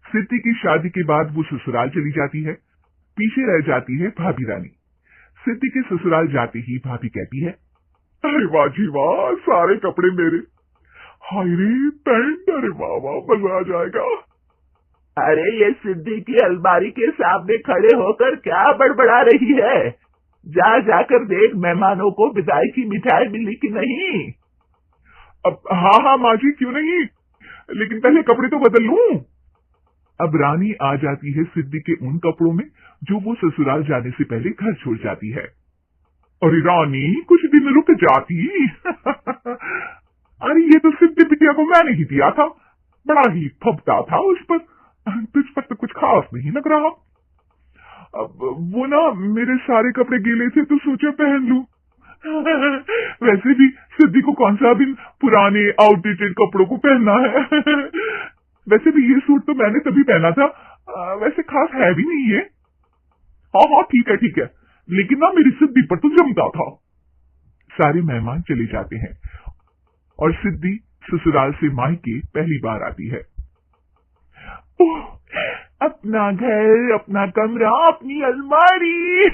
सिद्धि की शादी के बाद वो ससुराल चली जाती है। पीछे रह जाती है भाभी रानी। सिद्धि के ससुराल जाते ही भाभी कहती है, अरे वाह जी वाह, सारे कपड़े मेरे। हाय रे पैंट, अरे वाह वाह, मजा आ जाएगा। अरे ये सिद्धि की अलमारी के सामने खड़े होकर क्या बड़बड़ा रही है? जाकर देख मेहमानों को विदाई की मिठाई मिली कि नहीं। अब हाँ हाँ माँ जी, क्यों नहीं, लेकिन पहले कपड़े तो बदल लूं। अब रानी आ जाती है सिद्धि के उन कपड़ों में जो वो ससुराल जाने से पहले घर छोड़ जाती है। अरे रानी, कुछ दिन रुक जाती। अरे ये तो सिद्धि बिटिया को मैंने ही दिया था, बड़ा ही फबता था उस पर, तुझ पर तो कुछ खास नहीं लग रहा। अब वो ना मेरे सारे कपड़े गीले थे तो सोचा पहन लूं। वैसे भी सिद्धि को कौन सा भी पुराने आउटडेटेड कपड़ों को पहनना है। वैसे भी ये सूट तो मैंने तभी पहना था, वैसे खास है भी नहीं है। हाँ हाँ ठीक है, लेकिन ना मेरी सिद्धि पर तो जमता था। सारे मेहमान चले जाते हैं और सिद्धि ससुराल से मायके पहली बार आती है। ओह, अपना घर, अपना कमरा, अपनी अलमारी।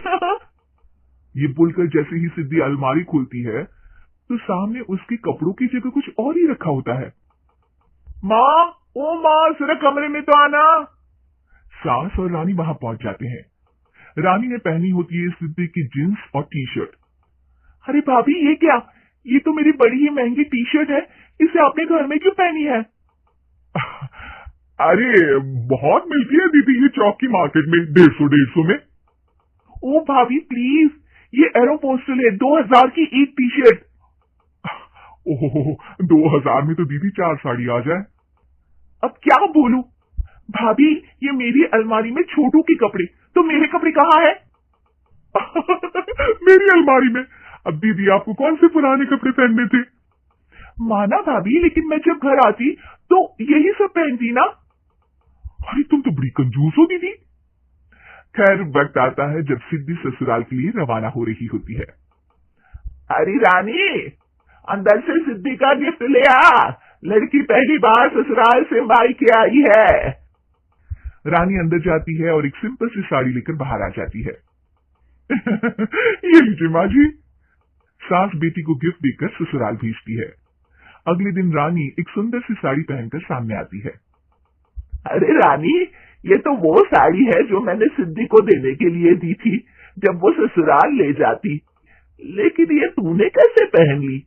ये बोलकर जैसे ही सिद्धि अलमारी खोलती है तो सामने उसके कपड़ों की जगह कुछ और ही रखा होता है। माँ, ओ माँ, जरा कमरे में तो आना। सास और रानी वहां पहुंच जाते हैं। रानी ने पहनी होती है सिद्धि की जींस और टी शर्ट। अरे भाभी, ये क्या? ये तो मेरी बड़ी ही महंगी टी शर्ट है, इसे आपने घर में क्यों पहनी है? अरे बहुत मिलती है दीदी ये चौक की मार्केट में, 150 में। ओ भाभी प्लीज, ये एरोपोस्टल है, 2000 की एक टी शर्ट। ओह, 2000 में तो दीदी 4 साड़ी आ जाए। अब क्या बोलूं भाभी, ये मेरी अलमारी में छोटू के कपड़े, तो मेरे कपड़े कहाँ है? मेरी अलमारी में। अब दीदी आपको कौन से पुराने कपड़े पहनने थे? माना भाभी, लेकिन मैं जब घर आती तो यही सब पहनती ना। अरे तुम तो बड़ी कंजूस हो दीदी। खैर, वक्त आता है जब सिद्धि ससुराल के लिए रवाना हो रही होती है। अरे रानी, अंदर से सिद्धि का गिफ्ट ले आ, लड़की पहली बार ससुराल से मायके आई है। रानी अंदर जाती है और एक सिंपल सी साड़ी लेकर बाहर आ जाती है। ये लीजिए माँ जी। सास बेटी को गिफ्ट देकर ससुराल भेजती है। अगले दिन रानी एक सुंदर सी साड़ी पहनकर सामने आती है। अरे रानी, ये तो वो साड़ी है जो मैंने सिद्धि को देने के लिए दी थी जब वो ससुराल ले जाती, लेकिन ये तूने कैसे पहन ली?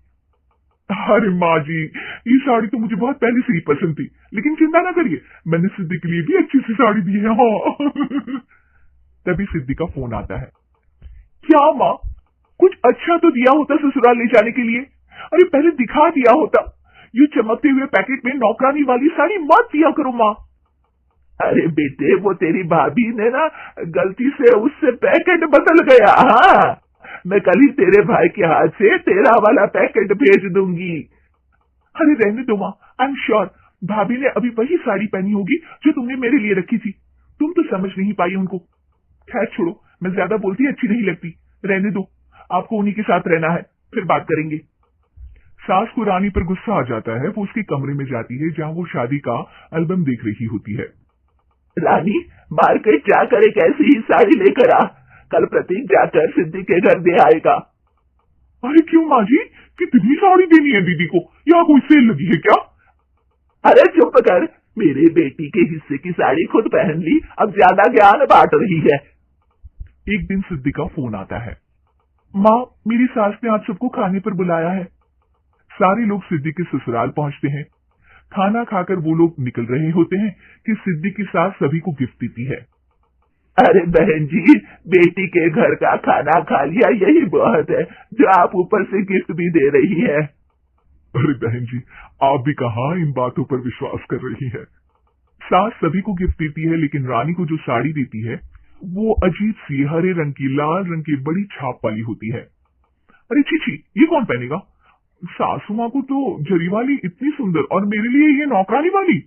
अरे माँ जी, ये साड़ी तो मुझे बहुत पहले से ही पसंद थी, लेकिन चिंता ना करिए, मैंने सिद्धि के लिए भी अच्छी सी साड़ी दी है। हाँ। तभी सिद्धि का फोन आता है। क्या माँ, कुछ अच्छा तो दिया होता ससुराल ले जाने के लिए, अरे पहले दिखा दिया होता। ये चमकते हुए पैकेट में नौकरानी वाली साड़ी मत दिया करो माँ। अरे बेटे, वो तेरी भाभी ने ना गलती से उससे पैकेट बदल गया। हाँ, मैं कल ही तेरे भाई के हाथ से तेरा वाला पैकेट भेज दूंगी। अरे रहने दो माँ, आई एम श्योर भाभी ने अभी वही साड़ी पहनी होगी जो तुमने मेरे लिए रखी थी, तुम तो समझ नहीं पाई उनको। खैर छोड़ो, मैं ज्यादा बोलती अच्छी नहीं लगती, रहने दो, आपको उन्हीं के साथ रहना है, फिर बात करेंगे। सास को रानी पर गुस्सा आ जाता है। वो उसके कमरे में जाती है जहाँ वो शादी का एल्बम देख रही होती है। रानी, मार्केट जाकर एक ऐसी ही साड़ी लेकर आ, कल प्रतीक जाकर सिद्धि के घर दे आएगा। अरे क्यों माँ जी, कितनी साड़ी देनी है दीदी को, यहाँ कोई सेल लगी है क्या? अरे चुप कर, मेरे बेटी के हिस्से की साड़ी खुद पहन ली, अब ज्यादा ज्ञान बांट रही है। एक दिन सिद्धि का फोन आता है। माँ, मेरी सास ने आज सबको खाने पर बुलाया है। सारे लोग सिद्धि के ससुराल पहुंचते हैं। खाना खाकर वो लोग निकल रहे होते हैं कि सिद्धि की सास सभी को गिफ्ट देती है। अरे बहन जी, बेटी के घर का खाना खा लिया, यही बहुत है, जो आप ऊपर से गिफ्ट भी दे रही है। अरे बहन जी, आप भी कहाँ इन बातों पर विश्वास कर रही है। सास सभी को गिफ्ट देती है, लेकिन रानी को जो साड़ी देती है वो अजीब सी हरे रंग की, लाल रंग की बड़ी छाप वाली होती है। अरे छी, ये कौन पहनेगा? सासू माँ को तो जरी वाली इतनी सुंदर, और मेरे लिए ये नौकरानी वाली।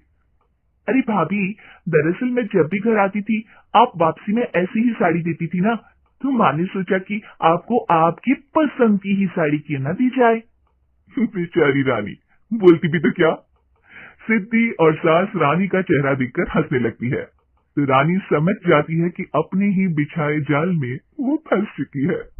अरे भाभी, दरअसल मैं जब भी घर आती थी आप वापसी में ऐसी ही साड़ी देती थी ना, तो माँ ने सोचा कि आपको आपकी पसंद की ही साड़ी क्यों ना दी जाए। बेचारी रानी, बोलती भी तो क्या। सिद्धि और सास रानी का चेहरा देखकर हंसने लगती है। तो रानी समझ जाती है कि अपने ही बिछाए जाल में वो फंस चुकी है।